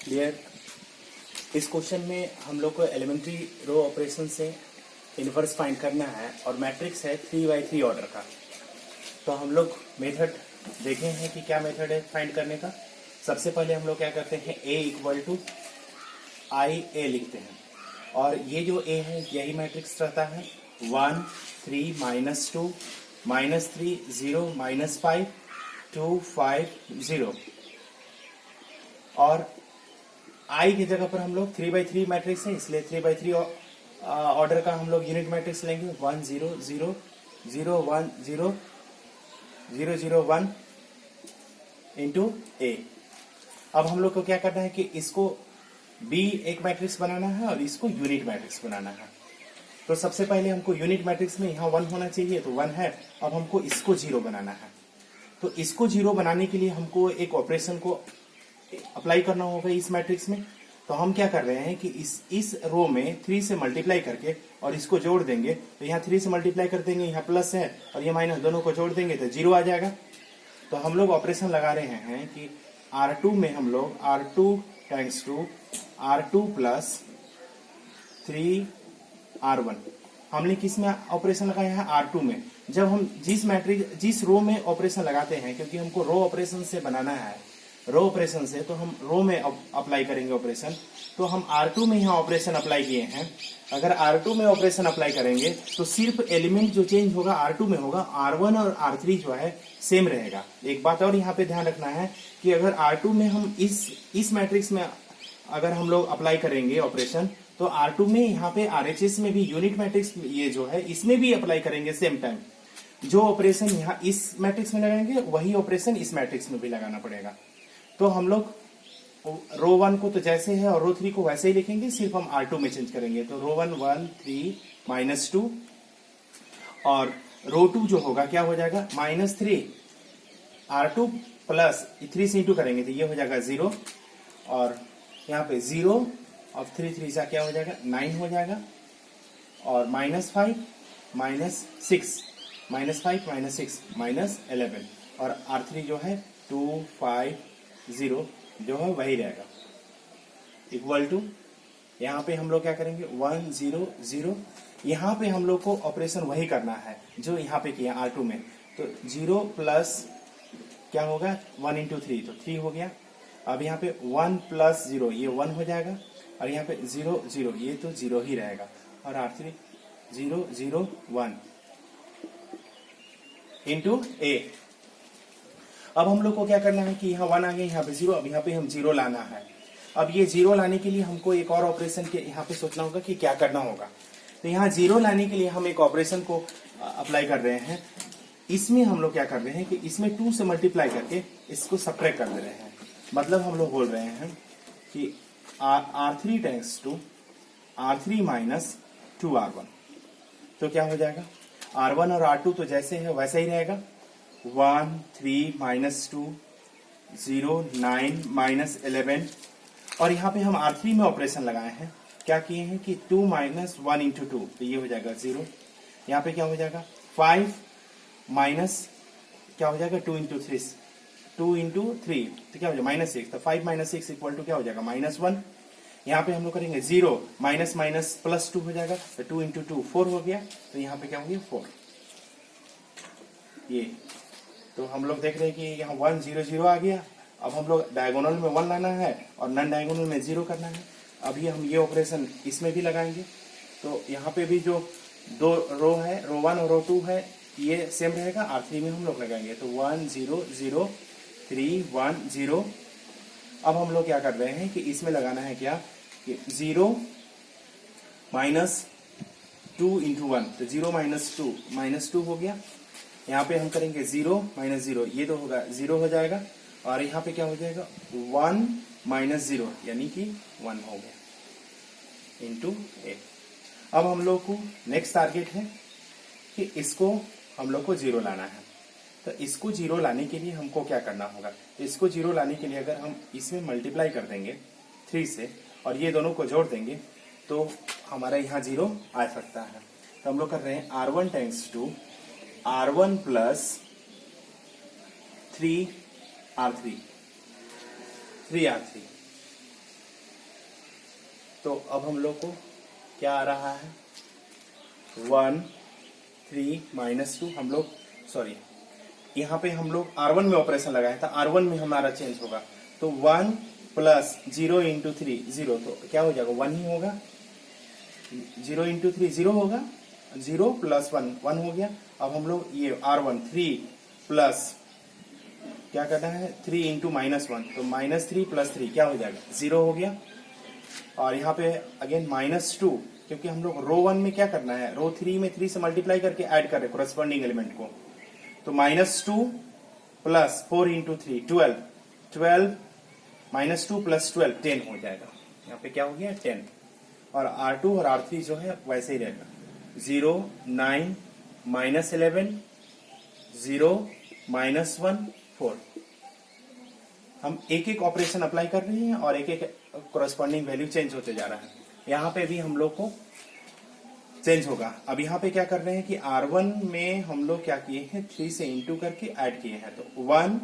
Clear. इस question में हम लोग को एलिमेंट्री रो ऑपरेशन से इनवर्स फाइंड करना है और मैट्रिक्स है 3x3 ऑर्डर का। तो हम लोग मेथड देखे हैं कि क्या मेथड है फाइंड करने का। सबसे पहले हम लोग क्या करते हैं, a इक्वल टू आई ए लिखते हैं और ये जो a है यही मैट्रिक्स रहता है 1 3 -2 -3 0 -5 2 5 0 और i की जगह पर हम लोग 3x3 मैट्रिक्स है इसलिए 3x3 ऑर्डर का हम लोग यूनिट मैट्रिक्स लेंगे 1 0 0 0 1 0 0 0 1 इंटू ए। अब हम लोग को क्या करना है कि इसको बी एक मैट्रिक्स बनाना है और इसको यूनिट मैट्रिक्स बनाना है। तो सबसे पहले हमको यूनिट मैट्रिक्स में यहाँ 1 होना चाहिए तो 1 है। अब हमको इसको 0 बनाना है। तो इसको 0 बनाने के लिए हमको एक ऑपरेशन को अप्लाई करना होगा इस मैट्रिक्स में। तो हम क्या कर रहे हैं कि इस रो में 3 से मल्टीप्लाई करके और इसको जोड़ देंगे। तो यहाँ 3 से मल्टीप्लाई कर देंगे, यहाँ प्लस है और ये माइनस, दोनों को जोड़ देंगे तो 0 आ जाएगा। तो हम लोग ऑपरेशन लगा रहे हैं कि R2 में हम लोग R2 times 2 R2 plus 3R1 हमने किस में ऑपरेशन लगाया है, R2 में। जब हम जिस रो में ऑपरेशन लगाते हैं, क्योंकि हमको रो ऑपरेशन से बनाना है, रो ऑपरेशन से, तो हम रो में अप्लाई करेंगे ऑपरेशन। तो हम R2 में यहाँ ऑपरेशन अप्लाई किए हैं। अगर R2 में ऑपरेशन अप्लाई करेंगे तो सिर्फ एलिमेंट जो चेंज होगा R2 में होगा, R1 और R3 जो है सेम रहेगा। एक बात और यहाँ पे ध्यान रखना है कि अगर R2 में हम इस मैट्रिक्स में अगर हम लोग अप्लाई करेंगे ऑपरेशन, तो R2 में यहाँ पे RHS में भी यूनिट मैट्रिक्स ये जो है इसमें भी अप्लाई करेंगे सेम टाइम। जो ऑपरेशन यहाँ इस मैट्रिक्स में लगाएंगे वही ऑपरेशन इस मैट्रिक्स में भी लगाना पड़ेगा। तो हम लोग रो 1 को तो जैसे है और रो 3 को वैसे ही लिखेंगे, सिर्फ हम R2 में चेंज करेंगे। तो रो 1 1 3 -2 और रो 2 जो होगा क्या हो जाएगा, -3 R2 प्लस 3 से इंटू करेंगे तो ये हो जाएगा 0 और यहाँ पे 0 और 3 3 से क्या हो जाएगा 9 हो जाएगा और -5 -6 -5 -6 -11 और R3 जो है 2 5 0 जो है वही रहेगा इक्वल टू। यहाँ पे हम लोग क्या करेंगे 1 0 0। यहाँ पे हम लोग को ऑपरेशन वही करना है जो यहाँ पे किया R2 में। तो 0 प्लस क्या होगा 1 इंटू 3 तो 3 हो गया। अब यहाँ पे 1 प्लस 0 ये 1 हो जाएगा और यहाँ पे 0 0 ये तो 0 ही रहेगा और R3 0 0 1 इंटू ए। अब हम लोग को क्या करना है कि यहाँ 1 आ गया, यहाँ पे 0, अब यहाँ पे हम 0 लाना है। अब ये 0 लाने के लिए हमको एक और ऑपरेशन के यहाँ पे सोचना होगा कि क्या करना होगा। तो यहाँ 0 लाने के लिए हम एक ऑपरेशन को अप्लाई कर रहे हैं। इसमें हम लोग क्या कर रहे हैं कि इसमें 2 से मल्टीप्लाई करके इसको सब्ट्रैक्ट कर दे रहे हैं। मतलब हम लोग बोल रहे हैं कि R3 times 2 R3 minus 2R1 तो क्या हो जाएगा, R1 और R2 तो जैसे है वैसा ही रहेगा। 1 3 -2 0 9 -11 और यहाँ पे हम R3 में ऑपरेशन लगाए हैं। क्या किए हैं कि 2 - 1 इंटू 2 तो ये हो जाएगा 0। यहाँ पे क्या हो जाएगा 5 माइनस क्या हो जाएगा 2 इंटू 3 2 इंटू 3 तो क्या हो जाएगा -6। तो 5 - 6 इक्वल टू क्या हो जाएगा -1। यहाँ पे हम लोग करेंगे 0 माइनस माइनस प्लस 2 हो जाएगा तो 2 इंटू 2 4 हो गया। तो यहाँ पे क्या हो गया 4। ये तो हम लोग देख रहे हैं कि यहाँ 1 0 0 आ गया। अब हम लोग डायगोनल में 1 लाना है और नॉन डायगोनल में 0 करना है। अभी हम ये ऑपरेशन इसमें भी लगाएंगे। तो यहाँ पे भी जो दो रो है, रो 1 और रो 2 है, ये सेम रहेगा। R3 में हम लोग लगाएंगे तो 1 0 0 3 1 0। अब हम लोग क्या कर रहे हैं कि इसमें लगाना है क्या कि 0 माइनस 2 इंटू 1 तो 0 माइनस 2 हो गया। यहाँ पे हम करेंगे 0 - 0 ये तो होगा 0 हो जाएगा और यहाँ पे क्या हो जाएगा 1 - 0 यानी कि 1 हो गया इंटू ए। अब हम लोग को नेक्स्ट टारगेट है कि इसको हम लोग को 0 लाना है। तो इसको 0 लाने के लिए हमको क्या करना होगा, तो इसको 0 लाने के लिए अगर हम इसमें मल्टीप्लाई कर देंगे 3 से और ये दोनों को जोड़ देंगे तो हमारा यहाँ 0 आ सकता है। तो हम लोग कर रहे हैं R1 times 2 R1 plus 3R3 तो अब हम लोग को क्या आ रहा है 1 3 -2 हम लोग सॉरी यहाँ पे हम लोग R1 में ऑपरेशन लगाया था, R1 में हमारा चेंज होगा तो 1 प्लस 0 इंटू 3 0 तो क्या हो जाएगा 1 ही होगा। 0 इंटू 3 0 होगा, 0 प्लस 1 1 हो गया। अब हम लोग ये R1 3 प्लस क्या करना है 3 इंटू -1 तो -3 प्लस 3 क्या हो जाएगा 0 हो गया। और यहाँ पे अगेन -2 क्योंकि हम लोग रो 1 में क्या करना है रो 3 में 3 से मल्टीप्लाई करके ऐड कर रहे कोरस्पॉन्डिंग एलिमेंट को तो -2 प्लस 4 इंटू 3 12 12 -2 प्लस 12 10 हो जाएगा। यहाँ पे क्या हो गया 10 और R2 और R3 जो है वैसे ही रहेगा 0 9 -11 0 -1 4। हम एक एक ऑपरेशन अप्लाई कर रहे हैं और एक एक कोरस्पॉन्डिंग वैल्यू चेंज होते जा रहा है। यहाँ पे भी हम लोग को चेंज होगा। अब यहाँ पे क्या कर रहे हैं कि R1 में हम लोग क्या किए हैं 3 से इंटू करके ऐड किए हैं तो 1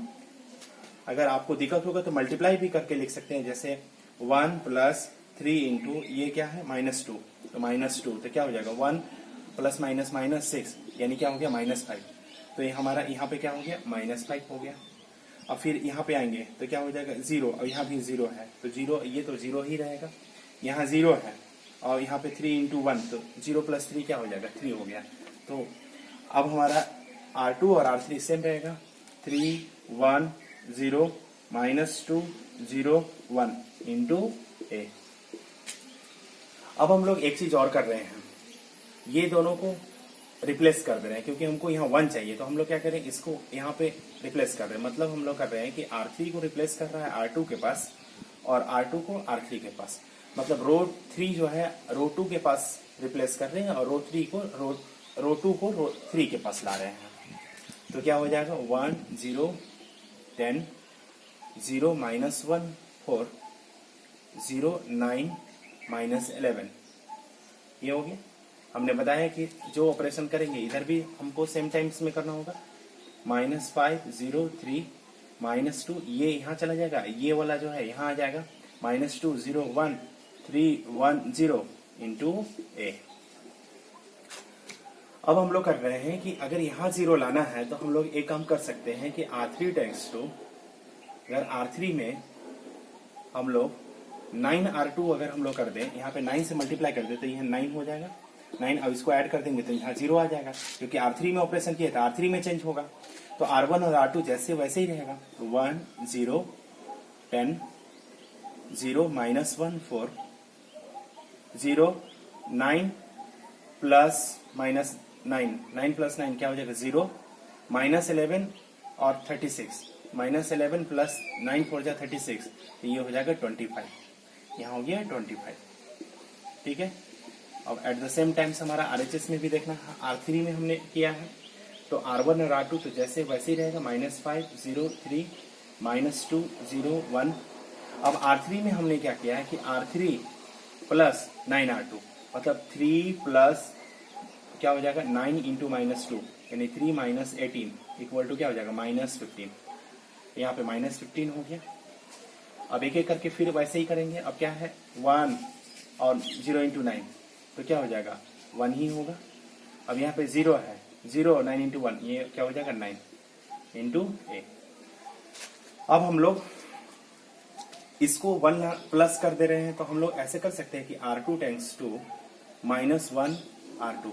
अगर आपको दिक्कत होगा तो मल्टीप्लाई भी करके लिख सकते हैं जैसे 1 प्लस 3 इंटू ये क्या है -2 तो -2 तो क्या हो जाएगा 1 प्लस माइनस -6 यानी क्या हो गया -5 तो ये हमारा यहाँ पे क्या हो गया -5 हो गया। अब फिर यहाँ पे आएंगे तो क्या हो जाएगा 0 और यहाँ भी 0 है तो 0 ये तो 0 ही रहेगा, यहाँ 0 है और यहाँ पे 3 इंटू 1 तो 0 प्लस 3 क्या हो जाएगा 3 हो गया। तो अब हमारा R2 और R3 सेम रहेगा 3 1 0 -2 0 1 इंटू ए। अब हम लोग एक चीज और कर रहे हैं, ये दोनों को रिप्लेस कर दे रहे हैं क्योंकि हमको यहाँ 1 चाहिए तो हम लोग क्या करें इसको यहाँ पे रिप्लेस कर रहे हैं। मतलब हम लोग कर रहे हैं कि R3 को रिप्लेस कर रहा है R2 के पास और R2 को R3 के पास, मतलब रो 3 जो है रो 2 के पास रिप्लेस कर रहे हैं और रो 3 को रो 2 को रो 3 के पास ला रहे हैं। तो क्या हो जाएगा 1 0 10 0 -1 4 0 9 -11 ये हो गया। हमने बताया कि जो ऑपरेशन करेंगे इधर भी हमको सेम टाइम्स में करना होगा -5 0 3 -2 ये यहाँ चला जाएगा, ये वाला जो है यहाँ आ जाएगा -2 0 1 3 1 0 इंटू ए। अब हम लोग कर रहे हैं कि अगर यहाँ 0 लाना है तो हम लोग एक काम कर सकते हैं कि R3 टेंस टू अगर R3 में हम लोग 9 R2 अगर हम लोग कर दें यहाँ पे 9 से मल्टीप्लाई कर दें तो यह 9 हो जाएगा 9 अब इसको ऐड कर देंगे तो यहाँ 0 आ जाएगा क्योंकि R3 में ऑपरेशन किया था R3 में चेंज होगा तो R1 और R2 जैसे वैसे ही रहेगा 1 0 10 0 -1 4 0 9 प्लस -9 प्लस 9 क्या हो जाएगा 0 -11 और 36 -11 प्लस 9 4 जा 36 तो ये हो जाएगा 25 यहाँ हो गया 25। ठीक है। अब एट द सेम टाइम्स हमारा RHS में भी देखना है, R3 में हमने किया है तो R1 और R2 तो जैसे वैसे ही रहेगा -5 0 3 -2 0 1। अब R3 में हमने क्या किया है कि R3 प्लस 9 R2 मतलब 3 प्लस क्या हो जाएगा 9 इंटू -2 यानी 3 -18 इक्वल टू क्या हो जाएगा -15। यहाँ पे -15 हो गया। अब एक एक करके फिर वैसे ही करेंगे। अब क्या है 1 और 0 इंटू 9 तो क्या हो जाएगा 1 ही होगा। अब यहाँ पे 0 है 0 9 इंटू 1 ये क्या हो जाएगा 9 इंटू ए। अब हम लोग इसको 1 प्लस कर दे रहे हैं तो हम लोग ऐसे कर सकते हैं कि R2 टेंस टू -1 R2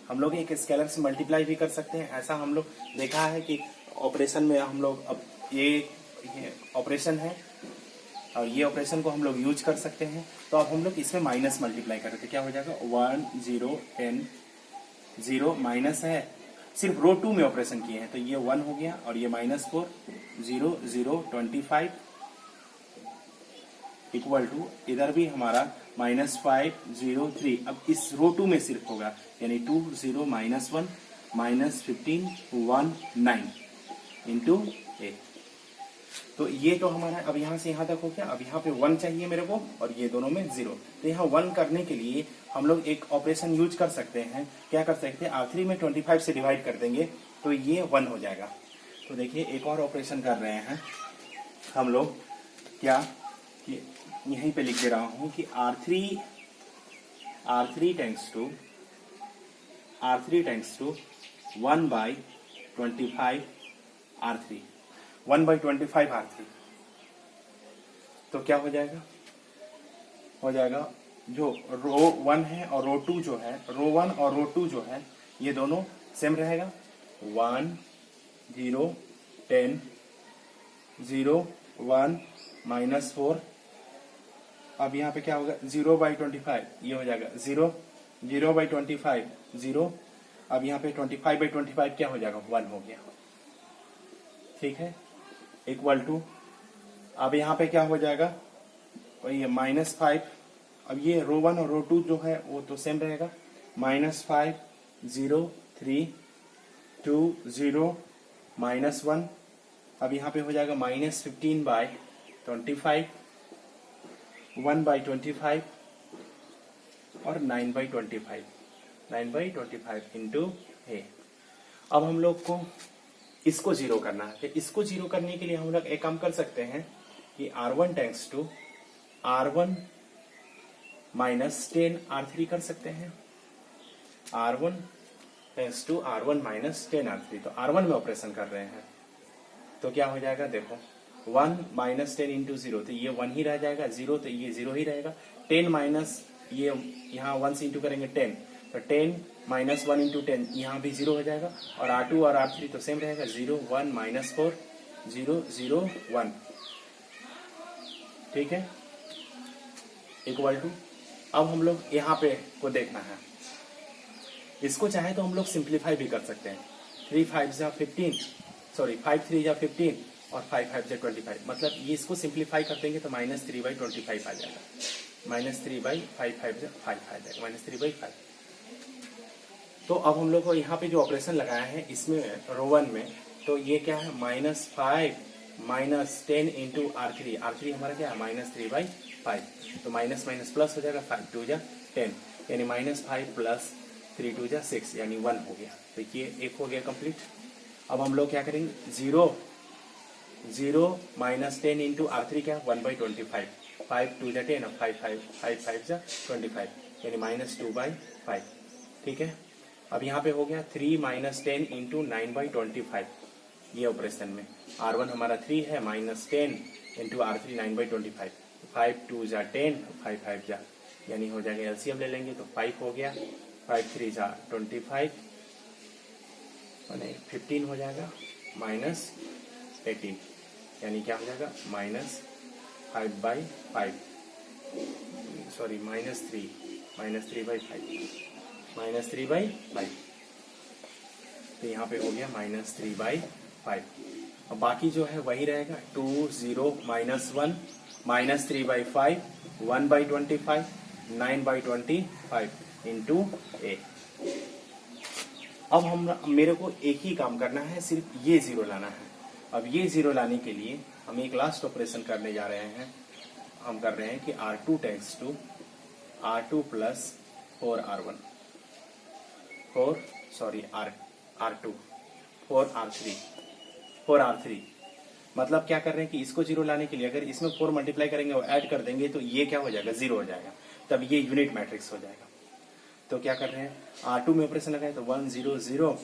हम लोग एक स्केलर से मल्टीप्लाई भी कर सकते हैं। ऐसा हम लोग देखा है कि ऑपरेशन में हम लोग अब ये ऑपरेशन है और ये ऑपरेशन को हम लोग यूज कर सकते हैं। तो अब हम लोग इसमें माइनस मल्टीप्लाई करें तो क्या हो जाएगा 1 0 10 0 माइनस है सिर्फ रो 2 में ऑपरेशन किए हैं तो ये 1 हो गया और ये -4 0 0 25 इक्वल टू इधर भी हमारा -5 0 3। अब इस रो 2 में सिर्फ होगा यानी 2 0 -1 -15 1 9 इंटू ए। तो ये तो हमारा अब यहाँ से यहाँ तक हो गया। अब यहाँ पे 1 चाहिए मेरे को और ये दोनों में 0 तो यहाँ 1 करने के लिए हम लोग एक ऑपरेशन यूज कर सकते हैं। क्या कर सकते हैं R3 में 25 से डिवाइड कर देंगे तो ये 1 हो जाएगा। तो देखिए एक और ऑपरेशन कर रहे हैं हम लोग क्या कि यहीं पे लिख दे रहा हूं कि R3 tense to 1/25 R3, 1/25 R3। तो क्या हो जाएगा, जो रो 1 है और रो 2 जो है, रो 1 और रो 2 जो है ये दोनों सेम रहेगा। 1 0 10 0 1 -4। अब यहाँ पे क्या होगा, 0/25 ये हो जाएगा 0, 0/25 0। अब यहाँ पे 25/25 क्या हो जाएगा, 1 हो गया, ठीक है, इक्वल टू। अब यहाँ पे क्या हो जाएगा, ये -5। अब ये रो 1 और रो 2 जो है वो तो सेम रहेगा। -5 0 3 2 0 -1। अब यहाँ पे हो जाएगा -15/25, 1/25 और 9/25, 9/25 इंटू ए। अब हम लोग को इसको जीरो करना है। तो इसको जीरो करने के लिए हम लोग एक काम कर सकते हैं कि R1 tense to R1 -10 R3 कर सकते हैं। R1 tense to R1 -10 R3। तो R1 में ऑपरेशन कर रहे हैं तो क्या हो जाएगा, देखो 1 -10 इंटू 0, तो ये 1 ही रह जाएगा, 0 तो ये 0 ही रहेगा। 10 माइनस ये यहाँ 1 से इंटू करेंगे 10, तो 10 -1 इंटू 10 यहाँ भी 0 हो जाएगा। और R2 और R3 तो सेम रहेगा, 0 1 -4 0 0 1, ठीक है, इक्वल टू। अब हम लोग यहाँ पे को देखना है, इसको चाहे तो हम लोग सिंप्लीफाई भी कर सकते हैं। 3 5 जा 15, सॉरी 5 3 जा 15 और 5 5 जा 25। मतलब ये इसको सिंप्लीफाई कर देंगे तो -3/25 आ जाएगा। -3/5 5 जा 5 आ जाएगा, -3/5। तो अब हम लोग को यहाँ पे जो ऑपरेशन लगाया है इसमें रो 1 में, तो ये क्या है, -5 -10 इंटू R3। R3 हमारा क्या है, -3/5। तो माइनस माइनस प्लस हो जाएगा, 5 2 जा 10, यानी -5 प्लस 3 2 जा 6, यानी 1 हो गया। तो ये एक हो गया कंप्लीट। अब हम लोग क्या करेंगे, 0 -10 इंटू R3 क्या, 1/25, 5 2 जा 10 और 5 5 जा 25, यानी -2/5, ठीक है। अब यहाँ पे हो गया 3 -10 इंटू 9/25। ये ऑपरेशन में R1 हमारा 3 है, -10 इंटू R3 9/25, 5 2 जा 10 5 5 जा, यानी हो जाएगा, एलसीएम ले लेंगे तो 5 हो गया, 5 3 जा 25 15 हो जाएगा, -18, यानी क्या हो जाएगा, -5/5, सॉरी -3/5, -3/5। तो यहाँ पे हो गया -3/5। अब बाकी जो है वही रहेगा, 2 0 -1 -3/5 1/25 9/25 इंटू ए। अब मेरे को एक ही काम करना है, सिर्फ ये 0 लाना है। अब ये 0 लाने के लिए हम एक लास्ट ऑपरेशन करने जा रहे हैं। हम कर रहे हैं कि R2 tense to R2 plus 4R1 4R3 मतलब क्या कर रहे हैं कि इसको 0 लाने के लिए अगर इसमें 4 मल्टीप्लाई करेंगे और ऐड कर देंगे तो ये क्या हो जाएगा, 0 हो जाएगा, तब ये यूनिट मैट्रिक्स हो जाएगा। तो क्या कर रहे हैं, R2 में ऑपरेशन लगाए तो 1 0 0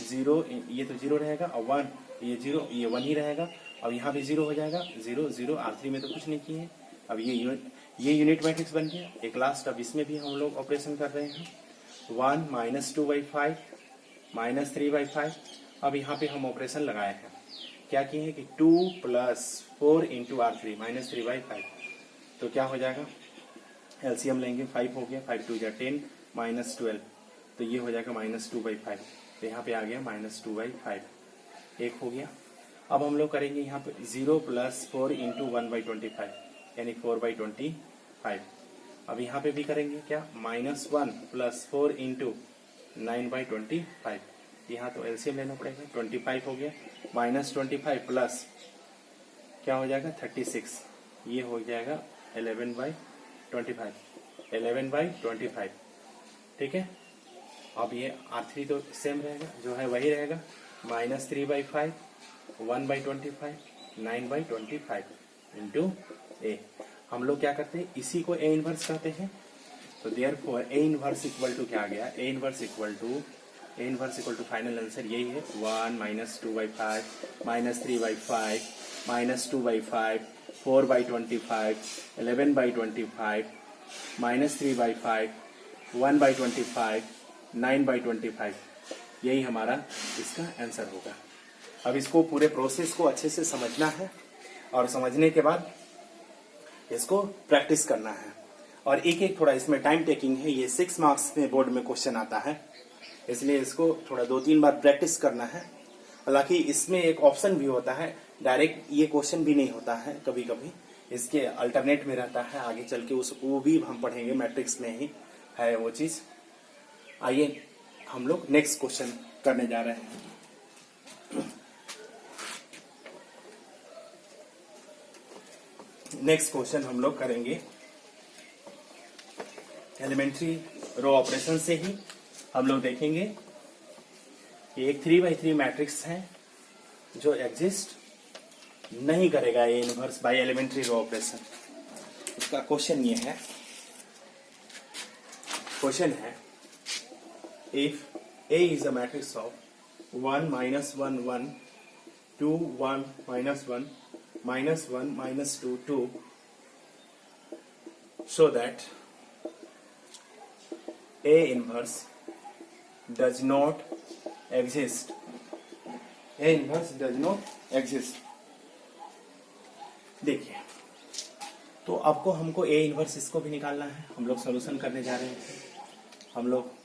0, ये तो 0 रहेगा, और 1 ये 0 ये 1 ही रहेगा। अब यहाँ भी 0 हो जाएगा, 0 0। R3 में तो कुछ नहीं किए, अब ये यूनिट मैट्रिक्स बन गया। एक लास्ट, अब इसमें भी हम लोग ऑपरेशन कर रहे हैं, 1 -2/5 -3/5। अब यहाँ पे हम ऑपरेशन लगाए हैं, क्या किए हैं कि 2 + 4 इंटू R3 -3/5। तो क्या हो जाएगा, एलसीएम लेंगे, 5 हो गया, 5 2 जा 10 -12, तो ये हो जाएगा -2/5। तो यहाँ पे आ गया -2/5, एक हो गया। अब हम लोग करेंगे यहाँ पे 0 + 4 इंटू 1/25, यानी 4/25। अब यहाँ पे भी करेंगे क्या, -1 + 4 इंटू 9/25। यहाँ तो एलसीएम लेना पड़ेगा, 25 हो गया, -25 प्लस क्या हो जाएगा, 36, ये हो जाएगा 11/25, ठीक है। अब ये R3 तो सेम रहेगा, जो है वही रहेगा, -3/5 1/25 9/25 इंटू ए। हम लोग क्या करते हैं, इसी को ए इनवर्स कहते हैं। तो therefore A inverse equal to क्या आ गया, A inverse equal to final answer यही है 1 माइनस 2/5 माइनस 3/5 माइनस 2/5 4/25 11/25 माइनस 3/5 1/25 9/25। यही हमारा इसका आंसर होगा। अब इसको पूरे प्रोसेस को अच्छे से समझना है और समझने के बाद इसको प्रैक्टिस करना है। और एक एक थोड़ा इसमें टाइम टेकिंग है, ये 6 मार्क्स में बोर्ड में क्वेश्चन आता है, इसलिए इसको थोड़ा 2-3 बार प्रैक्टिस करना है। हालांकि इसमें एक ऑप्शन भी होता है, डायरेक्ट ये क्वेश्चन भी नहीं होता है, कभी कभी इसके अल्टरनेट में रहता है, आगे चल के वो भी हम पढ़ेंगे, मैट्रिक्स में ही है वो चीज। आइए हम लोग नेक्स्ट क्वेश्चन करने जा रहे हैं। नेक्स्ट क्वेश्चन हम लोग करेंगे एलिमेंट्री रो ऑपरेशन से ही। हम लोग देखेंगे कि एक 3x3 मैट्रिक्स है जो एग्जिस्ट नहीं करेगा A inverse by elementary row operation. उसका क्वेश्चन ये है, क्वेश्चन है if A is a matrix of 1 minus 1 1 2 1 minus 1 minus 1 minus 2 2 so that A inverse does not exist. A inverse does not exist. देखिए, तो आपको हमको A इनवर्स इसको भी निकालना है। हम लोग सॉल्यूशन करने जा रहे हैं। हम लोग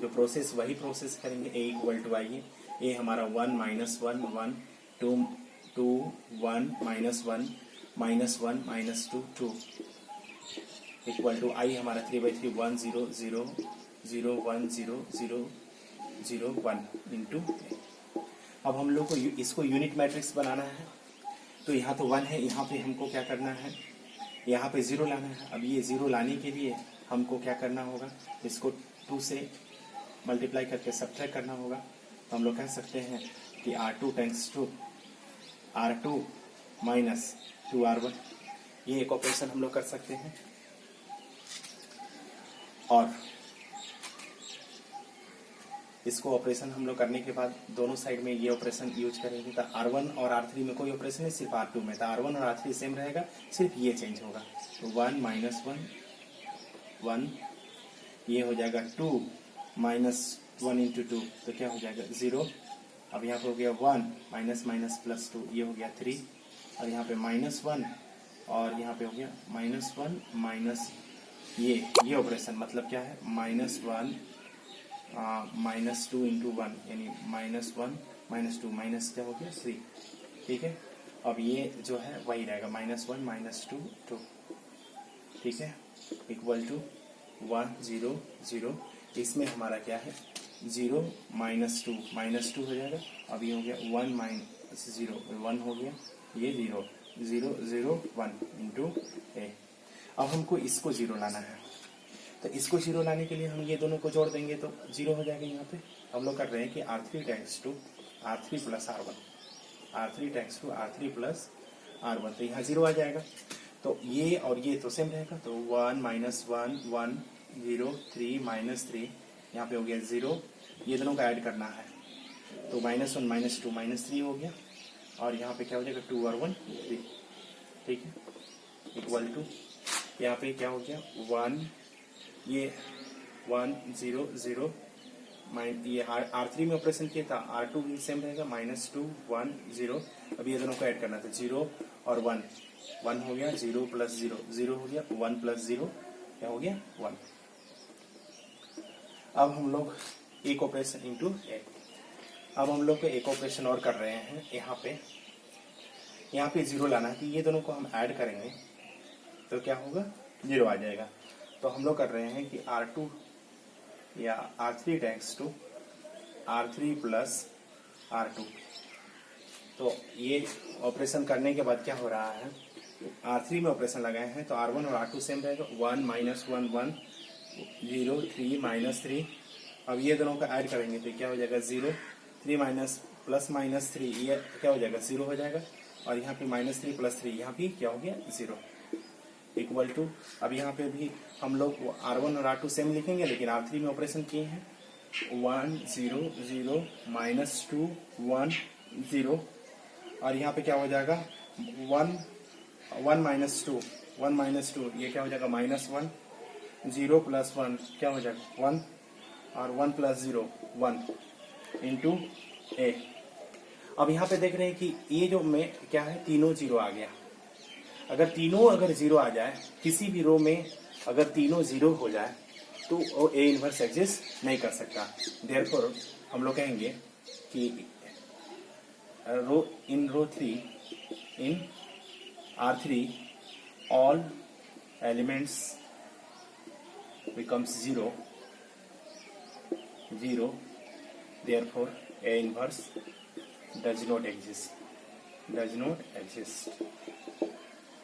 जो प्रोसेस वही प्रोसेस करेंगे। A इक्वल टू आइए, A हमारा 1 minus 1 1 2 2 1 minus 1 minus 1 minus 2 2 equal to I हमारा 3/3 1 0 0 0 1 0 0 0 1 इंटू। अब हम लोग को इसको यूनिट मैट्रिक्स बनाना है, तो यहाँ तो 1 है, यहाँ पे हमको क्या करना है, यहाँ पे 0 लाना है। अब ये 0 लाने के लिए हमको क्या करना होगा, इसको 2 से मल्टीप्लाई करके सब्ट्रैक्ट करना होगा। तो हम लोग कह सकते हैं कि R2 tense to R2 minus 2R1, ये एक ऑपरेशन हम लोग कर सकते हैं। और इसको ऑपरेशन हम लोग करने के बाद दोनों साइड में ये ऑपरेशन यूज करेंगे। तो R1 और R3 में कोई ऑपरेशन नहीं, सिर्फ R2 में। तो R1 और R3 सेम रहेगा, सिर्फ ये चेंज होगा। तो 1 माइनस 1 1, ये हो जाएगा 2 माइनस 1 इंटू 2, तो क्या हो जाएगा 0। अब यहाँ पे हो गया 1 माइनस माइनस प्लस 2, ये हो गया 3। और यहाँ पे माइनस 1 और यहाँ पे हो गया माइनस 1 माइनस ये ऑपरेशन मतलब क्या है, माइनस 1 माइनस 2 इंटू 1, यानी माइनस 1 माइनस 2 माइनस क्या हो गया 3। ठीक है, अब ये जो है वही रहेगा माइनस 1 माइनस 2 2। ठीक है, इक्वल टू 1 0 0। इसमें हमारा क्या है 0 माइनस 2 हो जाएगा। अब ये हो गया 1 माइनस 0 1 हो गया, ये 0 0 0 1 इंटू ए। अब हमको इसको 0 लाना है, तो इसको 0 लाने के लिए हम ये दोनों को जोड़ देंगे तो 0 हो जाएगा। यहाँ पे हम लोग कर रहे हैं कि R3 tends to R3 plus R1, R3 tends to R3 plus R1, तो यहाँ 0 आ जाएगा। तो ये और ये तो सेम रहेगा, तो 1 माइनस 1 1 0 3 माइनस 3, यहाँ पे हो गया 0। ये दोनों का ऐड करना है, तो माइनस 1 माइनस 2 माइनस 3 हो गया। और यहाँ पे क्या हो जाएगा 2 और 1 3। ठीक है, इक्वल टू यहाँ पे क्या हो गया 1, ये 1 0 0 ये R3 में ऑपरेशन किया था, R2 भी सेम रहेगा, माइनस 2 1 0। अब ये दोनों को ऐड करना था, 0 और 1 1 हो गया, 0 प्लस 0 0 हो गया, 1 प्लस 0 क्या हो गया 1। अब हम लोग एक ऑपरेशन इंटू एक। अब हम लोग को एक ऑपरेशन और कर रहे हैं, यहाँ पे 0 लाना है, कि ये दोनों को हम ऐड करेंगे तो क्या होगा 0 आ जाएगा। तो हम लोग कर रहे हैं कि R2 या R3 tends to R3 plus R2। तो ये ऑपरेशन करने के बाद क्या हो रहा है, R3 में ऑपरेशन लगाए हैं तो R1 और R2 सेम रहेगा, 1 माइनस 1 1 0 3 माइनस 3। अब ये दोनों का ऐड करेंगे तो क्या हो जाएगा 0 3 माइनस प्लस माइनस 3, ये क्या हो जाएगा 0 हो जाएगा। और यहाँ पे माइनस 3 प्लस 3, यहाँ भी क्या हो गया 0। इक्वल टू, अब यहाँ पे भी हम लोग R1 और R2 सेम लिखेंगे, लेकिन R3 में ऑपरेशन किए हैं। 1 0 0 -2 1 0, और यहाँ पे क्या हो जाएगा 1 1 -2 ये क्या हो जाएगा -1, 0 + 1 क्या हो जाएगा 1, और 1 + 0 1 इंटू ए। अब यहाँ पे देख रहे हैं कि ये जो में क्या है, तीनों जीरो आ गया। अगर जीरो आ जाए किसी भी रो में, अगर तीनों जीरो हो जाए तो वो ए इनवर्स एग्जिस्ट नहीं कर सकता। देयरफॉर हम लोग कहेंगे कि रो 3 इन R3 all elements becomes 0, therefore A inverse does not exist.